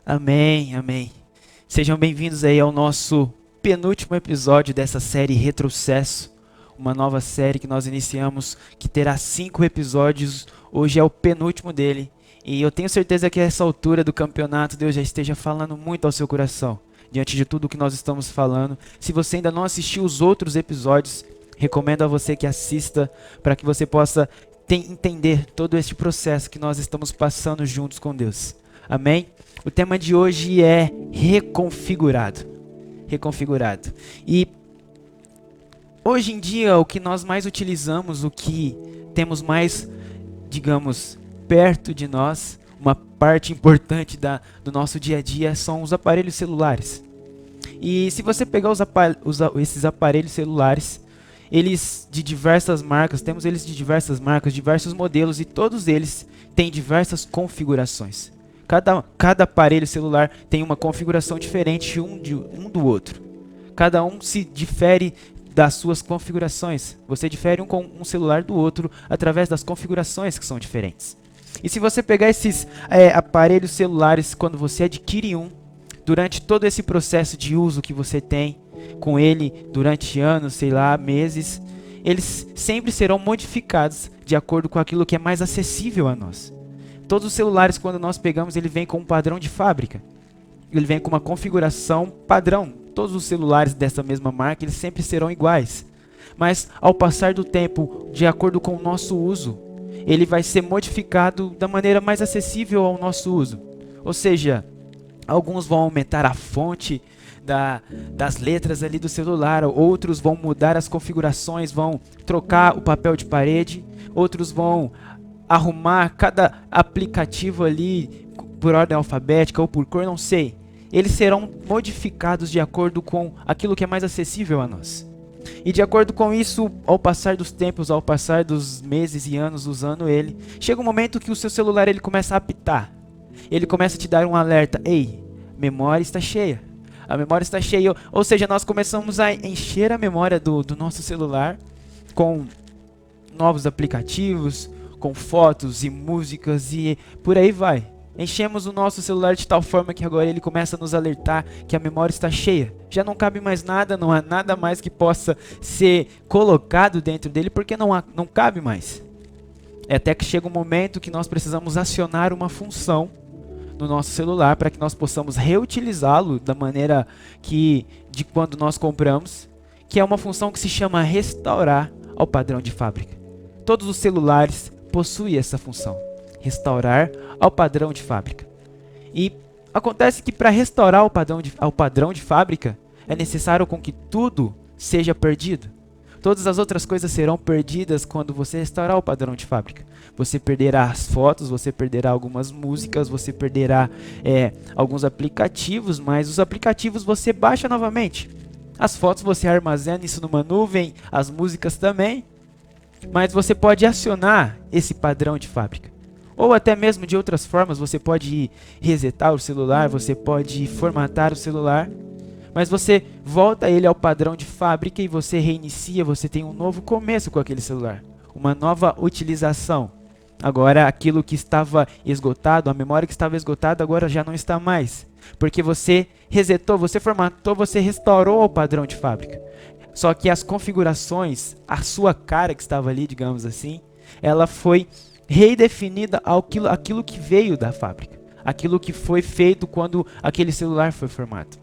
Amém, amém. Sejam bem-vindos aí ao nosso penúltimo episódio dessa série Retrocesso, uma nova série que nós iniciamos, que terá 5 episódios. Hoje é o penúltimo dele. E eu tenho certeza que a essa altura do campeonato Deus já esteja falando muito ao seu coração, diante de tudo que nós estamos falando. Se você ainda não assistiu os outros episódios, recomendo a você que assista, para que você possa entender todo este processo que nós estamos passando juntos com Deus. Amém? O tema de hoje é reconfigurado. Reconfigurado. E hoje em dia o que nós mais utilizamos, o que temos mais, digamos, perto de nós, uma parte importante do nosso dia a dia são os aparelhos celulares. E se você pegar esses aparelhos celulares, eles de diversas marcas, temos eles de diversas marcas, diversos modelos, e todos eles têm diversas configurações. Cada aparelho celular tem uma configuração diferente um do outro. Cada um se difere das suas configurações. Você difere um celular do outro através das configurações que são diferentes. E se você pegar esses aparelhos celulares, quando você adquire um, durante todo esse processo de uso que você tem com ele durante anos, sei lá, meses, eles sempre serão modificados de acordo com aquilo que é mais acessível a nós. Todos os celulares, quando nós pegamos, ele vem com um padrão de fábrica. Ele vem com uma configuração padrão. Todos os celulares dessa mesma marca, eles sempre serão iguais. Mas ao passar do tempo, de acordo com o nosso uso, ele vai ser modificado da maneira mais acessível ao nosso uso. Ou seja, alguns vão aumentar a fonte das letras ali do celular, outros vão mudar as configurações, vão trocar o papel de parede, outros vão arrumar cada aplicativo ali por ordem alfabética ou por cor, não sei. Eles serão modificados de acordo com aquilo que é mais acessível a nós. E de acordo com isso, ao passar dos tempos, ao passar dos meses e anos usando ele, chega um momento que o seu celular ele começa a apitar. Ele começa a te dar um alerta: ei, memória está cheia. A memória está cheia. Ou seja, nós começamos a encher a memória do nosso celular com novos aplicativos, com fotos e músicas e por aí vai. Enchemos o nosso celular de tal forma que agora ele começa a nos alertar que a memória está cheia. Já não cabe mais nada, não há nada mais que possa ser colocado dentro dele porque não cabe mais. É até que chega um momento que nós precisamos acionar uma função no nosso celular para que nós possamos reutilizá-lo da maneira de quando nós compramos, que é uma função que se chama restaurar ao padrão de fábrica. Todos os celulares possuem essa função, restaurar ao padrão de fábrica. E acontece que para restaurar ao padrão de fábrica, é necessário com que tudo seja perdido. Todas as outras coisas serão perdidas quando você restaurar o padrão de fábrica. Você perderá as fotos, você perderá algumas músicas, você perderá alguns aplicativos, mas os aplicativos você baixa novamente. As fotos você armazena isso numa nuvem, as músicas também. Mas você pode acionar esse padrão de fábrica. Ou até mesmo de outras formas, você pode resetar o celular, você pode formatar o celular. Mas você volta ele ao padrão de fábrica e você reinicia, você tem um novo começo com aquele celular. Uma nova utilização. Agora aquilo que estava esgotado, a memória que estava esgotada agora já não está mais. Porque você resetou, você formatou, você restaurou ao padrão de fábrica. Só que as configurações, a sua cara que estava ali, digamos assim, ela foi redefinida aquilo que veio da fábrica. Aquilo que foi feito quando aquele celular foi formado.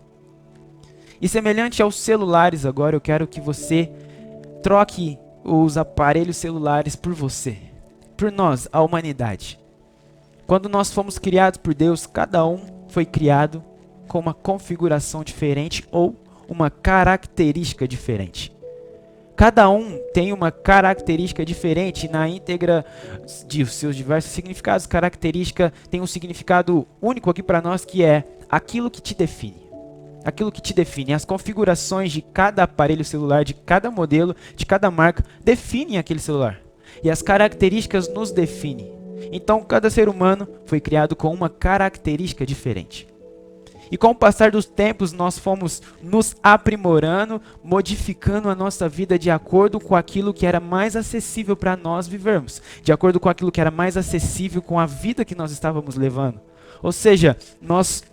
E semelhante aos celulares agora, eu quero que você troque os aparelhos celulares por você. Por nós, a humanidade. Quando nós fomos criados por Deus, cada um foi criado com uma configuração diferente ou uma característica diferente. Cada um tem uma característica diferente na íntegra de seus diversos significados. Característica tem um significado único aqui para nós, que é aquilo que te define. Aquilo que te define. As configurações de cada aparelho celular, de cada modelo, de cada marca, definem aquele celular. E as características nos definem. Então, cada ser humano foi criado com uma característica diferente. E com o passar dos tempos, nós fomos nos aprimorando, modificando a nossa vida de acordo com aquilo que era mais acessível para nós vivermos. De acordo com aquilo que era mais acessível com a vida que nós estávamos levando. Ou seja, nós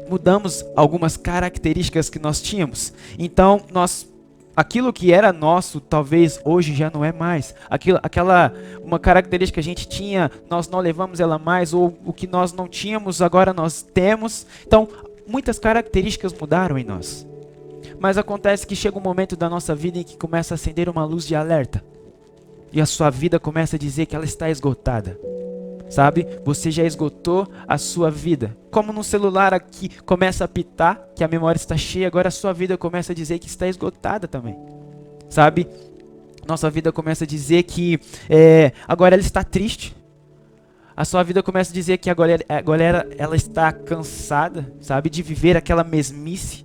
mudamos algumas características que nós tínhamos. Então, aquilo que era nosso, talvez hoje já não é mais. Uma característica que a gente tinha, nós não levamos ela mais, ou o que nós não tínhamos, agora nós temos. Então, muitas características mudaram em nós. Mas acontece que chega um momento da nossa vida em que começa a acender uma luz de alerta. E a sua vida começa a dizer que ela está esgotada. Sabe? Você já esgotou a sua vida. Como num celular aqui começa a apitar, que a memória está cheia, agora a sua vida começa a dizer que está esgotada também. Sabe? Nossa vida começa a dizer que agora ela está triste. A sua vida começa a dizer que agora ela está cansada, sabe? De viver aquela mesmice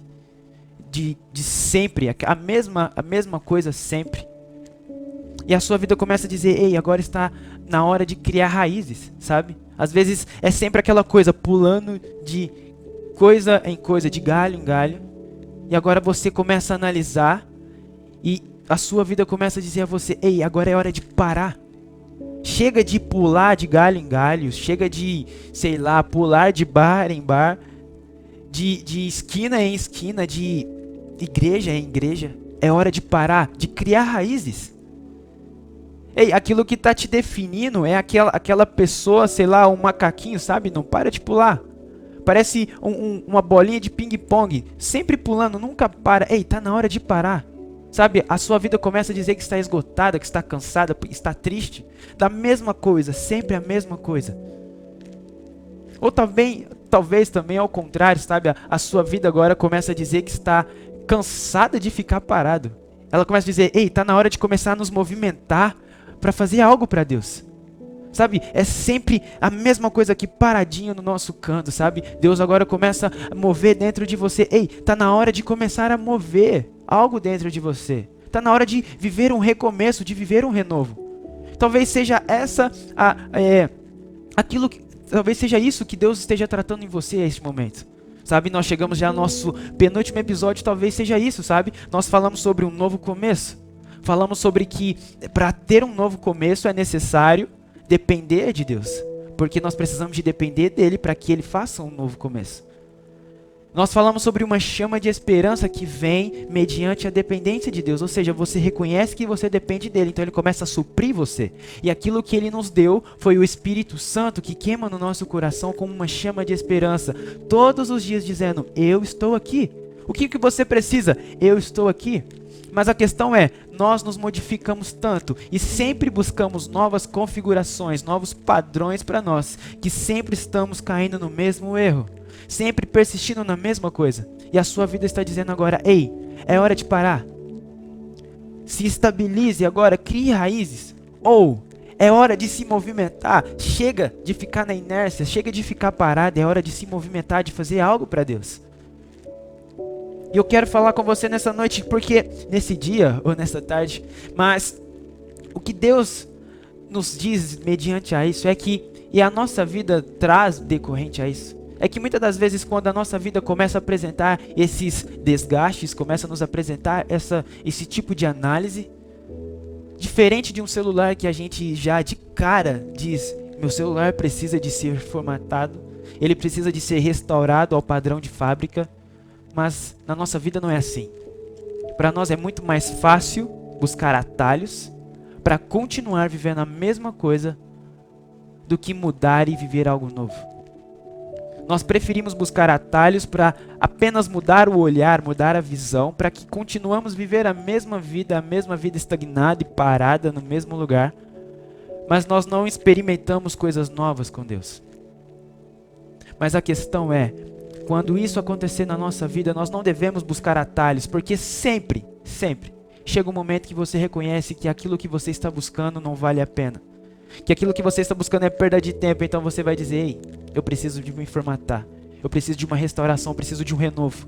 de sempre, a mesma coisa sempre. E a sua vida começa a dizer, ei, agora está na hora de criar raízes, sabe? Às vezes é sempre aquela coisa, pulando de coisa em coisa, de galho em galho. E agora você começa a analisar e a sua vida começa a dizer a você, ei, agora é hora de parar. Chega de pular de galho em galho, chega de, sei lá, pular de bar em bar, de esquina em esquina, de igreja em igreja. É hora de parar, de criar raízes. Ei, aquilo que está te definindo é aquela pessoa, sei lá, um macaquinho, sabe? Não para de pular. Parece uma bolinha de ping-pong, sempre pulando, nunca para. Ei, tá na hora de parar. Sabe, a sua vida começa a dizer que está esgotada, que está cansada, está triste. Da mesma coisa, sempre a mesma coisa. Ou talvez também ao contrário, sabe? A sua vida agora começa a dizer que está cansada de ficar parado. Ela começa a dizer, ei, tá na hora de começar a nos movimentar para fazer algo para Deus. Sabe, é sempre a mesma coisa aqui, paradinho no nosso canto, sabe? Deus agora começa a mover dentro de você. Ei, tá na hora de começar a mover algo dentro de você. Tá na hora de viver um recomeço, de viver um renovo. Talvez seja talvez seja isso que Deus esteja tratando em você neste momento. Sabe, nós chegamos já ao nosso penúltimo episódio, talvez seja isso, sabe? Nós falamos sobre um novo começo. Falamos sobre que para ter um novo começo é necessário depender de Deus. Porque nós precisamos de depender dele para que ele faça um novo começo. Nós falamos sobre uma chama de esperança que vem mediante a dependência de Deus. Ou seja, você reconhece que você depende dele, então ele começa a suprir você. E aquilo que ele nos deu foi o Espírito Santo que queima no nosso coração como uma chama de esperança. Todos os dias dizendo, eu estou aqui. O que você precisa? Eu estou aqui. Mas a questão é, nós nos modificamos tanto e sempre buscamos novas configurações, novos padrões para nós, que sempre estamos caindo no mesmo erro, sempre persistindo na mesma coisa. E a sua vida está dizendo agora, ei, é hora de parar. Se estabilize agora, crie raízes. Ou é hora de se movimentar, chega de ficar na inércia, chega de ficar parado, é hora de se movimentar, de fazer algo para Deus. E eu quero falar com você nessa noite, porque nesse dia, ou nessa tarde, mas o que Deus nos diz mediante a isso é que, e a nossa vida traz decorrente a isso, é que muitas das vezes quando a nossa vida começa a apresentar esses desgastes, começa a nos apresentar esse tipo de análise, diferente de um celular que a gente já de cara diz, meu celular precisa de ser formatado, ele precisa de ser restaurado ao padrão de fábrica. Mas na nossa vida não é assim. Para nós é muito mais fácil buscar atalhos para continuar vivendo a mesma coisa do que mudar e viver algo novo. Nós preferimos buscar atalhos para apenas mudar o olhar, mudar a visão, para que continuamos viver a mesma vida estagnada e parada no mesmo lugar, mas nós não experimentamos coisas novas com Deus. Mas a questão é, quando isso acontecer na nossa vida, nós não devemos buscar atalhos, porque sempre chega um momento que você reconhece que aquilo que você está buscando não vale a pena. Que aquilo que você está buscando é perda de tempo, então você vai dizer, ei, eu preciso de me formatar, eu preciso de uma restauração, eu preciso de um renovo.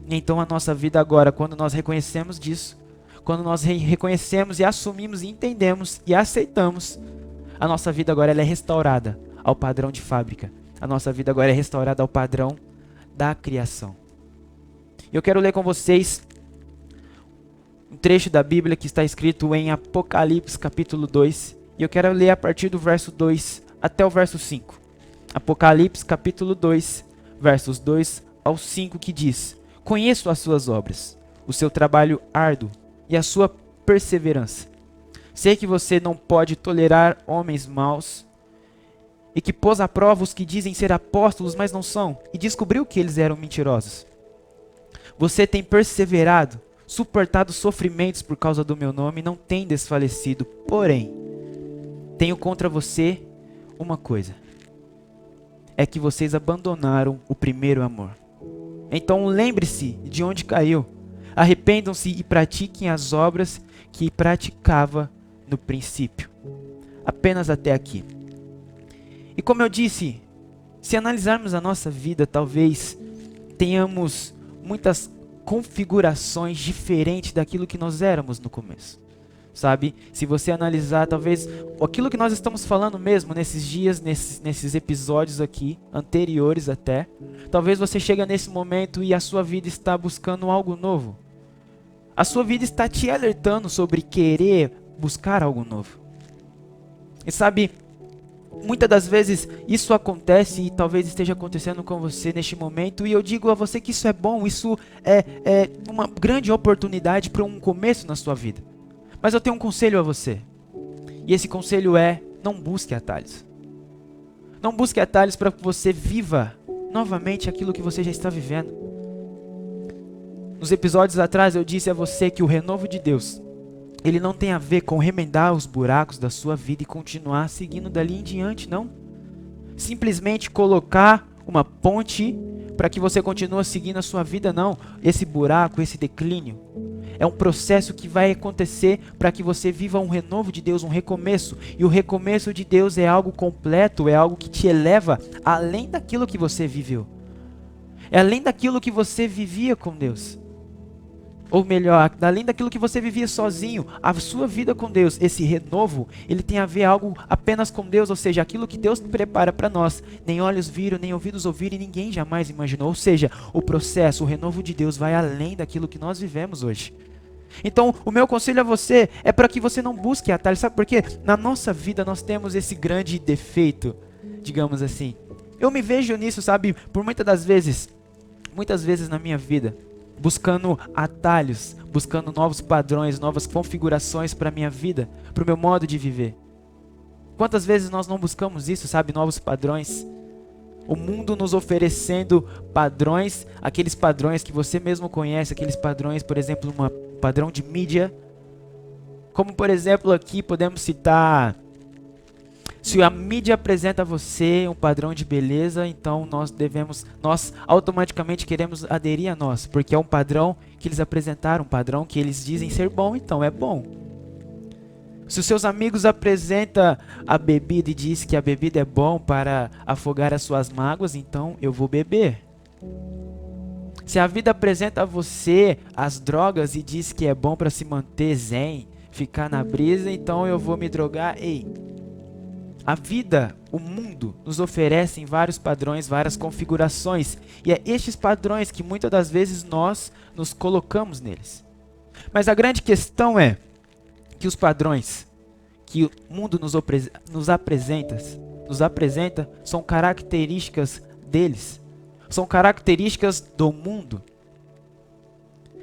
E então a nossa vida agora, quando nós reconhecemos disso, quando nós reconhecemos e assumimos e entendemos e aceitamos, a nossa vida agora ela é restaurada ao padrão de fábrica. A nossa vida agora é restaurada ao padrão da criação. Eu quero ler com vocês um trecho da Bíblia que está escrito em Apocalipse capítulo 2. E eu quero ler a partir do verso 2 até o verso 5. Apocalipse capítulo 2, versos 2 ao 5, que diz: Conheço as suas obras, o seu trabalho árduo e a sua perseverança. Sei que você não pode tolerar homens maus e que pôs à prova os que dizem ser apóstolos, mas não são, e descobriu que eles eram mentirosos. Você tem perseverado, suportado sofrimentos por causa do meu nome e não tem desfalecido. Porém, tenho contra você uma coisa: é que vocês abandonaram o primeiro amor. Então lembre-se de onde caiu, arrependam-se e pratiquem as obras que praticava no princípio. Apenas até aqui. E como eu disse, se analisarmos a nossa vida, talvez tenhamos muitas configurações diferentes daquilo que nós éramos no começo. Sabe? Se você analisar, talvez aquilo que nós estamos falando mesmo nesses dias, nesses episódios aqui, anteriores até, talvez você chegue nesse momento e a sua vida está buscando algo novo. A sua vida está te alertando sobre querer buscar algo novo. E sabe, muitas das vezes isso acontece e talvez esteja acontecendo com você neste momento, e eu digo a você que isso é bom, isso é uma grande oportunidade para um começo na sua vida. Mas eu tenho um conselho a você. E esse conselho é: não busque atalhos. Não busque atalhos para que você viva novamente aquilo que você já está vivendo. Nos episódios atrás eu disse a você que o renovo de Deus, ele não tem a ver com remendar os buracos da sua vida e continuar seguindo dali em diante, não. Simplesmente colocar uma ponte para que você continue seguindo a sua vida, não. Esse buraco, esse declínio, é um processo que vai acontecer para que você viva um renovo de Deus, um recomeço. E o recomeço de Deus é algo completo, é algo que te eleva além daquilo que você viveu. É além daquilo que você vivia com Deus. Ou melhor, além daquilo que você vivia sozinho, a sua vida com Deus, esse renovo, ele tem a ver algo apenas com Deus, ou seja, aquilo que Deus prepara para nós, nem olhos viram, nem ouvidos ouviram e ninguém jamais imaginou. Ou seja, o processo, o renovo de Deus vai além daquilo que nós vivemos hoje. Então, o meu conselho a você é para que você não busque atalhos, sabe por quê? Na nossa vida nós temos esse grande defeito, digamos assim. Eu me vejo nisso, sabe, por muitas vezes na minha vida, buscando atalhos, buscando novos padrões, novas configurações para a minha vida, para o meu modo de viver. Quantas vezes nós não buscamos isso, sabe, novos padrões? O mundo nos oferecendo padrões, aqueles padrões que você mesmo conhece, aqueles padrões, por exemplo, um padrão de mídia. Como, por exemplo, aqui podemos citar: se a mídia apresenta a você um padrão de beleza, então nós automaticamente queremos aderir a nós, porque é um padrão que eles apresentaram, um padrão que eles dizem ser bom, então é bom. Se os seus amigos apresentam a bebida e diz que a bebida é bom para afogar as suas mágoas, então eu vou beber. Se a vida apresenta a você as drogas e diz que é bom para se manter zen, ficar na brisa, então eu vou me drogar. Ei, a vida, o mundo, nos oferece vários padrões, várias configurações, e é estes padrões que muitas das vezes nós nos colocamos neles. Mas a grande questão é que os padrões que o mundo nos apresenta são características deles, são características do mundo.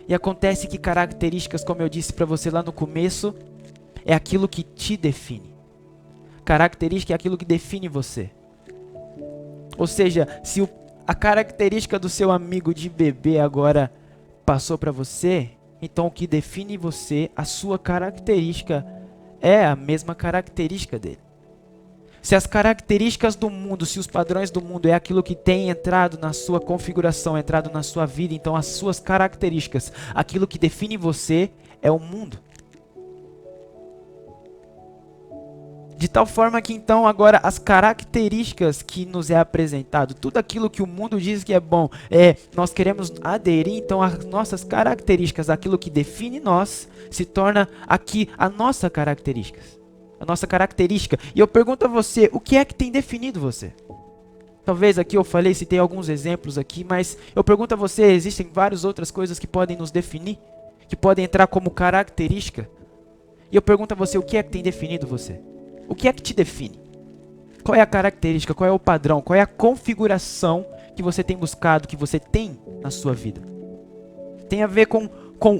E acontece que características, como eu disse para você lá no começo, é aquilo que te define. Característica é aquilo que define você. Ou seja, se a característica do seu amigo de beber agora passou para você, então o que define você, a sua característica, é a mesma característica dele. Se as características do mundo, se os padrões do mundo é aquilo que tem entrado na sua configuração, entrado na sua vida, então as suas características, aquilo que define você é o mundo. De tal forma que então agora as características que nos é apresentado, tudo aquilo que o mundo diz que é bom, nós queremos aderir, então as nossas características, aquilo que define nós, se torna aqui a nossa característica. A nossa característica. E eu pergunto a você, o que é que tem definido você? Talvez aqui eu citei alguns exemplos aqui, mas eu pergunto a você, existem várias outras coisas que podem nos definir, que podem entrar como característica. E eu pergunto a você, o que é que tem definido você? O que é que te define? Qual é a característica? Qual é o padrão? Qual é a configuração que você tem buscado, que você tem na sua vida? Tem a ver com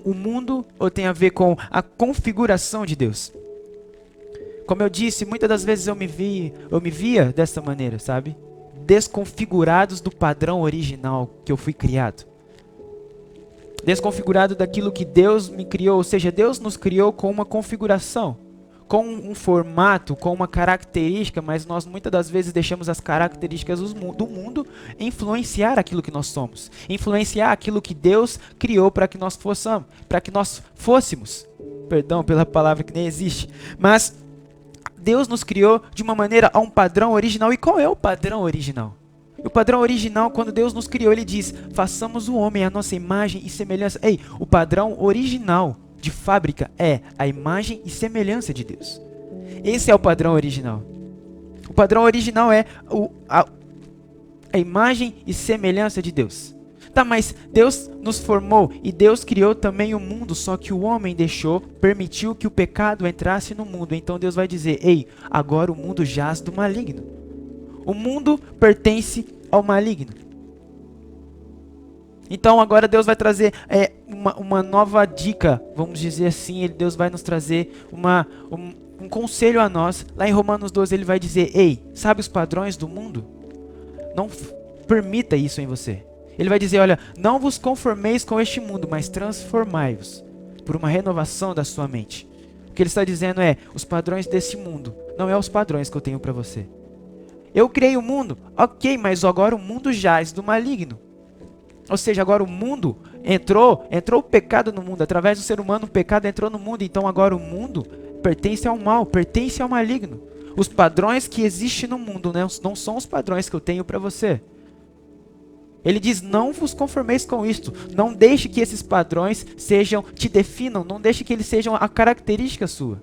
o mundo ou tem a ver com a configuração de Deus? Como eu disse, muitas das vezes eu me via dessa maneira, sabe? Desconfigurados do padrão original que eu fui criado. Desconfigurado daquilo que Deus me criou, ou seja, Deus nos criou com uma configuração, com um formato, com uma característica, mas nós muitas das vezes deixamos as características do mundo influenciar aquilo que nós somos, influenciar aquilo que Deus criou para que nós fôssemos. Perdão pela palavra que nem existe, mas Deus nos criou de uma maneira a um padrão original. E qual é o padrão original? O padrão original, quando Deus nos criou, Ele diz: façamos o homem à nossa imagem e semelhança. O padrão original de fábrica é a imagem e semelhança de Deus. Esse é o padrão original. O padrão original é a imagem e semelhança de Deus. Tá, mas Deus nos formou e Deus criou também o mundo, só que o homem permitiu que o pecado entrasse no mundo. Então Deus vai dizer: agora o mundo jaz do maligno. O mundo pertence ao maligno. Então agora Deus vai trazer uma nova dica, vamos dizer assim. Deus vai nos trazer um conselho a nós. Lá em Romanos 12 Ele vai dizer: sabe os padrões do mundo? Não permita isso em você. Ele vai dizer: olha, não vos conformeis com este mundo, mas transformai-vos por uma renovação da sua mente. O que ele está dizendo é: os padrões desse mundo não é os padrões que eu tenho para você. Eu criei o mundo, ok, mas agora o mundo jaz do maligno. Ou seja, agora o mundo entrou o pecado no mundo. Através do ser humano o pecado entrou no mundo. Então agora o mundo pertence ao mal, pertence ao maligno. Os padrões que existem no mundo não são os padrões que eu tenho para você. Ele diz: não vos conformeis com isto. Não deixe que esses padrões te definam. Não deixe que eles sejam a característica sua.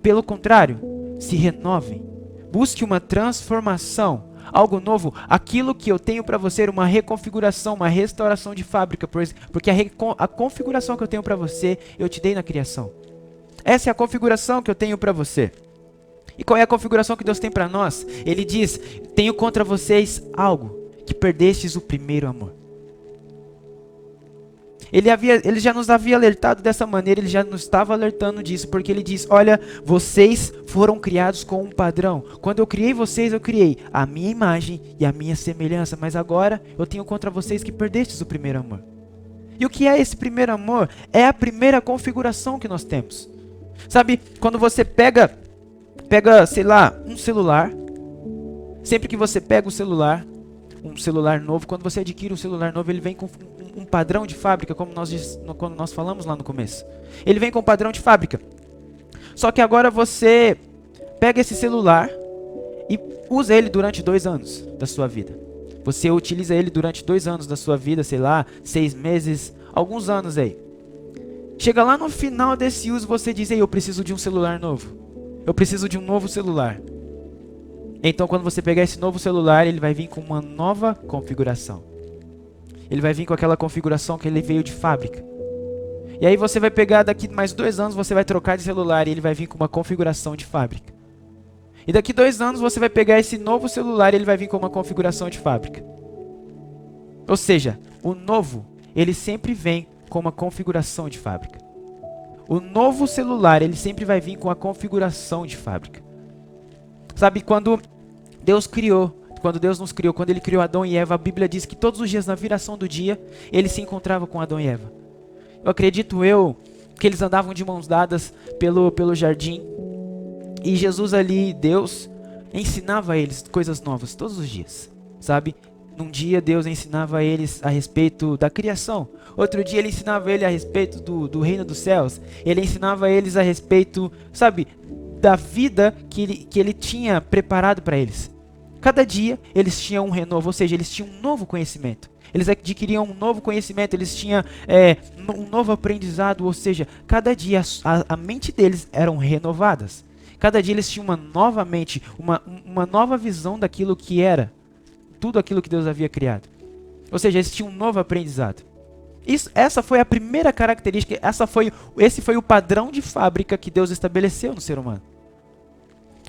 Pelo contrário, se renovem. Busque uma transformação, algo novo. Aquilo que eu tenho para você é uma reconfiguração, uma restauração de fábrica. Porque a configuração que eu tenho para você, eu te dei na criação. Essa é a configuração que eu tenho para você. E qual é a configuração que Deus tem para nós? Ele diz: tenho contra vocês algo, que perdestes o primeiro amor. Ele já nos havia alertado dessa maneira, ele já nos estava alertando disso, porque ele diz: olha, vocês foram criados com um padrão. Quando eu criei vocês, eu criei a minha imagem e a minha semelhança, mas agora eu tenho contra vocês que perdestes o primeiro amor. E o que é esse primeiro amor? É a primeira configuração que nós temos. Sabe, quando você pega, sei lá, um celular, sempre que você pega um celular novo, quando você adquire um celular novo, ele vem com um padrão de fábrica, quando nós falamos lá no começo. Ele vem com um padrão de fábrica. Só que agora você pega esse celular e usa ele durante 2 anos da sua vida. Você utiliza ele durante 2 anos da sua vida, sei lá, 6 meses, alguns anos aí. Chega lá no final desse uso, você diz: eu preciso de um celular novo. Eu preciso de um novo celular. Então quando você pegar esse novo celular, ele vai vir com uma nova configuração. Ele vai vir com aquela configuração que ele veio de fábrica. E aí você vai pegar, daqui mais 2 anos, você vai trocar de celular e ele vai vir com uma configuração de fábrica. E daqui 2 anos você vai pegar esse novo celular e ele vai vir com uma configuração de fábrica. Ou seja, o novo, ele sempre vem com uma configuração de fábrica. O novo celular, ele sempre vai vir com a configuração de fábrica. Sabe, quando Deus nos criou, quando Ele criou Adão e Eva, a Bíblia diz que todos os dias, na viração do dia, Ele se encontrava com Adão e Eva. Eu acredito que eles andavam de mãos dadas pelo jardim. E Jesus ali, Deus, ensinava a eles coisas novas todos os dias, sabe? Num dia Deus ensinava a eles a respeito da criação. Outro dia Ele ensinava a eles a respeito do reino dos céus. Ele ensinava a eles a respeito, sabe, da vida que ele tinha preparado para eles. Cada dia eles tinham um renovo, ou seja, eles tinham um novo conhecimento. Eles adquiriam um novo conhecimento, eles tinham um novo aprendizado, ou seja, cada dia a mente deles eram renovadas. Cada dia eles tinham uma nova mente, uma nova visão daquilo que era tudo aquilo que Deus havia criado. Ou seja, eles tinham um novo aprendizado. Essa foi a primeira característica, esse foi o padrão de fábrica que Deus estabeleceu no ser humano.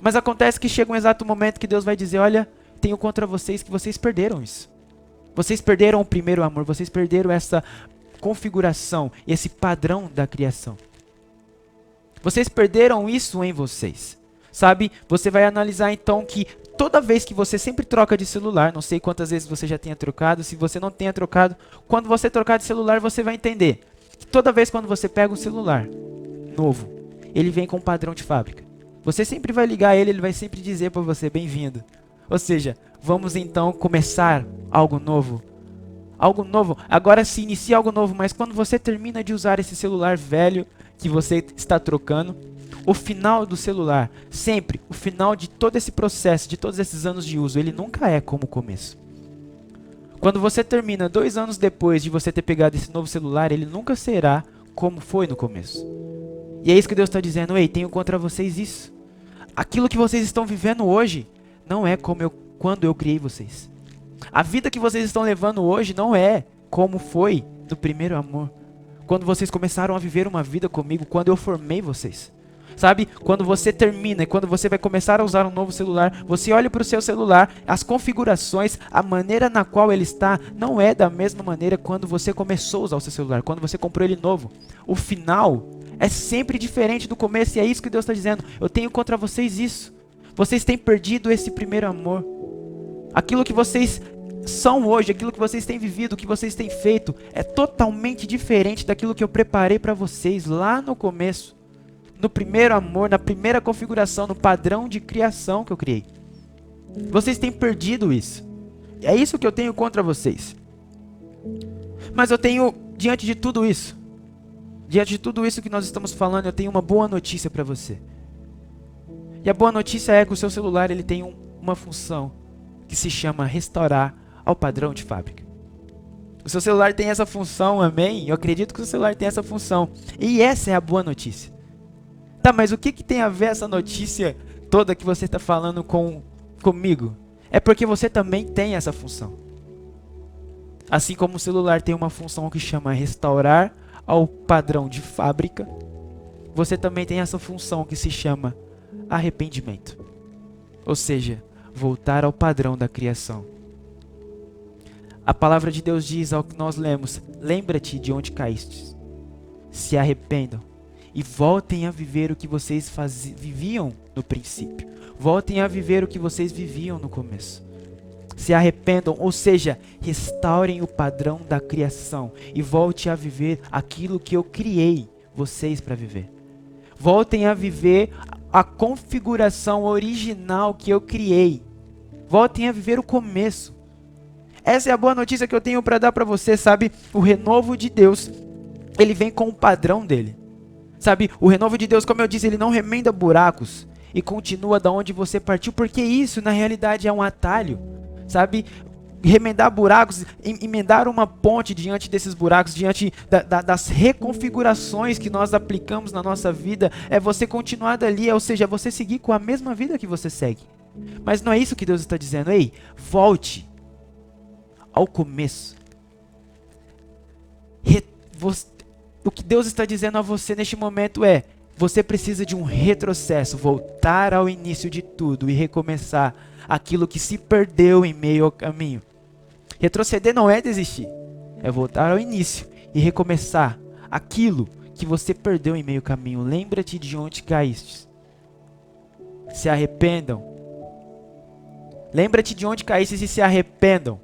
Mas acontece que chega um exato momento que Deus vai dizer: olha, tenho contra vocês que vocês perderam isso. Vocês perderam o primeiro amor, vocês perderam essa configuração, esse padrão da criação. Vocês perderam isso em vocês. Sabe? Você vai analisar então que toda vez que você sempre troca de celular, não sei quantas vezes você já tenha trocado, se você não tenha trocado, quando você trocar de celular você vai entender que toda vez quando você pega um celular novo, ele vem com um padrão de fábrica. Você sempre vai ligar ele, ele vai sempre dizer para você, bem-vindo. Ou seja, vamos então começar algo novo. Algo novo, agora se inicia algo novo, mas quando você termina de usar esse celular velho que você está trocando, o final do celular, sempre, o final de todo esse processo, de todos esses anos de uso, ele nunca é como o começo. Quando você termina 2 anos depois de você ter pegado esse novo celular, ele nunca será como foi no começo. E é isso que Deus está dizendo, ei, tenho contra vocês isso. Aquilo que vocês estão vivendo hoje, não é como quando eu criei vocês. A vida que vocês estão levando hoje não é como foi no primeiro amor. Quando vocês começaram a viver uma vida comigo, quando eu formei vocês. Sabe, quando você termina e quando você vai começar a usar um novo celular, você olha para o seu celular, as configurações, a maneira na qual ele está, não é da mesma maneira quando você começou a usar o seu celular, quando você comprou ele novo. O final é sempre diferente do começo e é isso que Deus está dizendo. Eu tenho contra vocês isso. Vocês têm perdido esse primeiro amor. Aquilo que vocês são hoje, aquilo que vocês têm vivido, o que vocês têm feito, é totalmente diferente daquilo que eu preparei para vocês lá no começo. No primeiro amor, na primeira configuração, no padrão de criação que eu criei. Vocês têm perdido isso. É isso que eu tenho contra vocês. Mas eu tenho, diante de tudo isso que nós estamos falando, eu tenho uma boa notícia para você. E a boa notícia é que o seu celular ele tem uma função que se chama restaurar ao padrão de fábrica. O seu celular tem essa função, amém? Eu acredito que o seu celular tem essa função. E essa é a boa notícia. Tá, mas o que tem a ver essa notícia toda que você está falando comigo? É porque você também tem essa função. Assim como o celular tem uma função que chama restaurar ao padrão de fábrica, você também tem essa função que se chama arrependimento. Ou seja, voltar ao padrão da criação. A palavra de Deus diz ao que nós lemos: lembra-te de onde caíste, se arrependam e voltem a viver o que vocês viviam no princípio. Voltem a viver o que vocês viviam no começo. Se arrependam, ou seja, restaurem o padrão da criação e volte a viver aquilo que eu criei vocês para viver. Voltem a viver a configuração original que eu criei. Voltem a viver o começo. Essa é a boa notícia que eu tenho para dar para você, sabe? O renovo de Deus, ele vem com o padrão dele. Sabe, o renovo de Deus, como eu disse, ele não remenda buracos e continua da onde você partiu, porque isso na realidade é um atalho, sabe? Remendar buracos, emendar uma ponte diante desses buracos, diante das reconfigurações que nós aplicamos na nossa vida, é você continuar dali, ou seja, é você seguir com a mesma vida que você segue. Mas não é isso que Deus está dizendo, ei, volte ao começo. O que Deus está dizendo a você neste momento é: você precisa de um retrocesso, voltar ao início de tudo e recomeçar aquilo que se perdeu em meio ao caminho. Retroceder não é desistir, é voltar ao início e recomeçar aquilo que você perdeu em meio ao caminho. Lembra-te de onde caíste. Se arrependam. Lembra-te de onde caíste e se arrependam.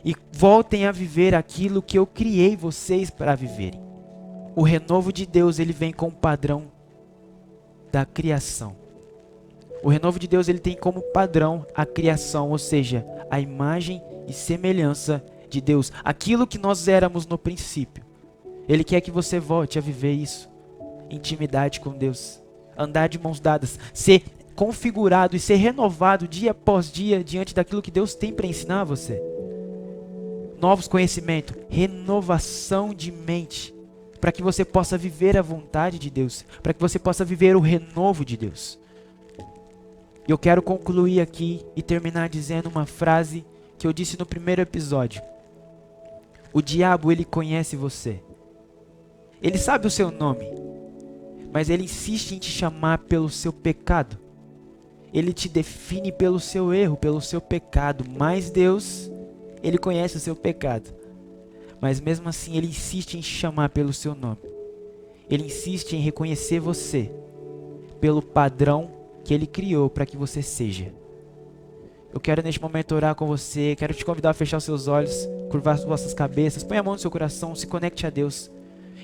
E voltem a viver aquilo que eu criei vocês para viverem. O renovo de Deus, ele vem com o padrão da criação. O renovo de Deus, ele tem como padrão a criação, ou seja, a imagem e semelhança de Deus. Aquilo que nós éramos no princípio. Ele quer que você volte a viver isso. Intimidade com Deus. Andar de mãos dadas. Ser configurado e ser renovado dia após dia diante daquilo que Deus tem para ensinar a você. Novos conhecimentos. Renovação de mente. Para que você possa viver a vontade de Deus. Para que você possa viver o renovo de Deus. E eu quero concluir aqui e terminar dizendo uma frase que eu disse no primeiro episódio. O diabo, ele conhece você. Ele sabe o seu nome. Mas ele insiste em te chamar pelo seu pecado. Ele te define pelo seu erro, pelo seu pecado. Mas Deus, Ele conhece o seu pecado. Mas mesmo assim, Ele insiste em chamar pelo seu nome. Ele insiste em reconhecer você pelo padrão que Ele criou para que você seja. Eu quero neste momento orar com você, quero te convidar a fechar os seus olhos, curvar as vossas cabeças, põe a mão no seu coração, se conecte a Deus.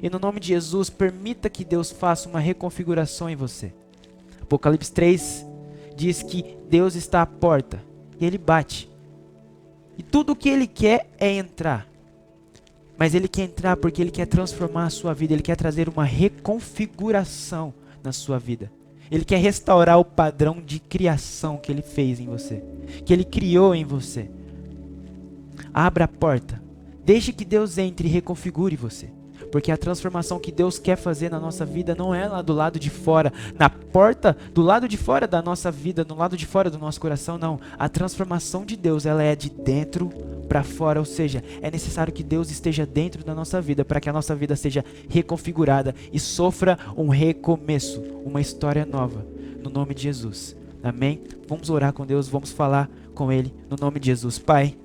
E no nome de Jesus, permita que Deus faça uma reconfiguração em você. Apocalipse 3 diz que Deus está à porta e Ele bate. E tudo o que Ele quer é entrar. Mas Ele quer entrar porque Ele quer transformar a sua vida, Ele quer trazer uma reconfiguração na sua vida. Ele quer restaurar o padrão de criação que Ele fez em você, que Ele criou em você. Abra a porta, deixe que Deus entre e reconfigure você. Porque a transformação que Deus quer fazer na nossa vida não é lá do lado de fora, na porta, do lado de fora da nossa vida, no lado de fora do nosso coração, não. A transformação de Deus, ela é de dentro para fora, ou seja, é necessário que Deus esteja dentro da nossa vida para que a nossa vida seja reconfigurada e sofra um recomeço, uma história nova, no nome de Jesus. Amém? Vamos orar com Deus, vamos falar com Ele, no nome de Jesus. Pai,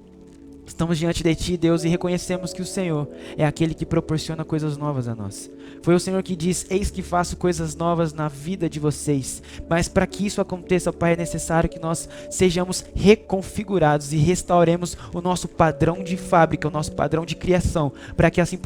estamos diante de Ti, Deus, e reconhecemos que o Senhor é aquele que proporciona coisas novas a nós. Foi o Senhor que diz: eis que faço coisas novas na vida de vocês. Mas para que isso aconteça, Pai, é necessário que nós sejamos reconfigurados e restauremos o nosso padrão de fábrica, o nosso padrão de criação, para que assim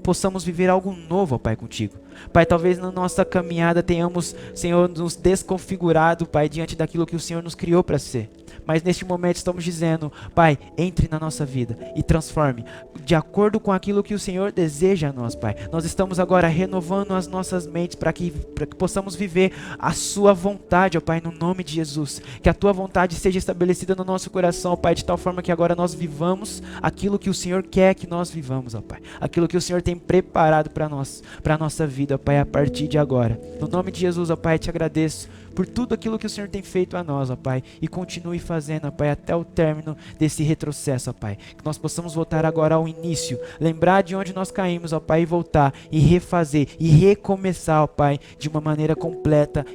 possamos viver algo novo, Pai, contigo. Pai, talvez na nossa caminhada tenhamos, Senhor, nos desconfigurado, Pai, diante daquilo que o Senhor nos criou para ser. Mas neste momento estamos dizendo: Pai, entre na nossa vida e transforme de acordo com aquilo que o Senhor deseja a nós, Pai. Nós estamos agora renovando as nossas mentes para que possamos viver a Sua vontade, ó Pai, no nome de Jesus. Que a Tua vontade seja estabelecida no nosso coração, ó Pai, de tal forma que agora nós vivamos aquilo que o Senhor quer que nós vivamos, ó Pai. Aquilo que o Senhor tem preparado para nós, para a nossa vida, ó Pai, a partir de agora. No nome de Jesus, ó Pai, te agradeço por tudo aquilo que o Senhor tem feito a nós, ó Pai, e continue fazendo, ó Pai, até o término desse retrocesso, ó Pai. Que nós possamos voltar agora ao início, lembrar de onde nós caímos, ó Pai, e voltar e refazer e recomeçar, ó Pai, de uma maneira completa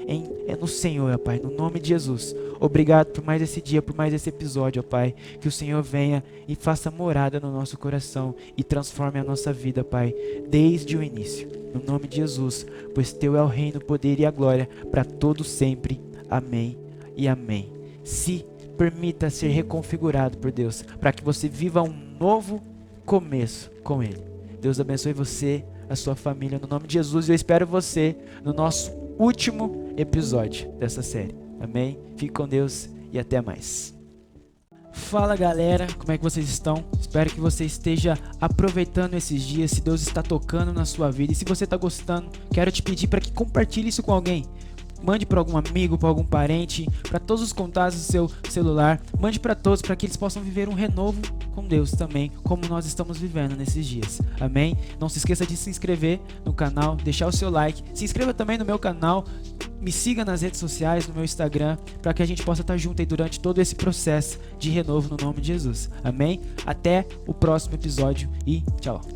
no Senhor, ó Pai, no nome de Jesus. Obrigado por mais esse dia, por mais esse episódio, ó Pai. Que o Senhor venha e faça morada no nosso coração e transforme a nossa vida, Pai, desde o início. No nome de Jesus, pois Teu é o reino, o poder e a glória para todos sempre. Amém e amém. Se permita ser reconfigurado por Deus, para que você viva um novo começo com Ele. Deus abençoe você, a sua família, no nome de Jesus. Eu espero você no nosso último episódio dessa série. Amém? Fique com Deus e até mais. Fala galera, como é que vocês estão? Espero que você esteja aproveitando esses dias, se Deus está tocando na sua vida. E se você está gostando, quero te pedir para que compartilhe isso com alguém. Mande para algum amigo, para algum parente, para todos os contatos do seu celular. Mande para todos, para que eles possam viver um renovo com Deus também, como nós estamos vivendo nesses dias. Amém? Não se esqueça de se inscrever no canal, deixar o seu like. Se inscreva também no meu canal. Me siga nas redes sociais, no meu Instagram, para que a gente possa estar junto aí durante todo esse processo de renovo no nome de Jesus. Amém? Até o próximo episódio e tchau.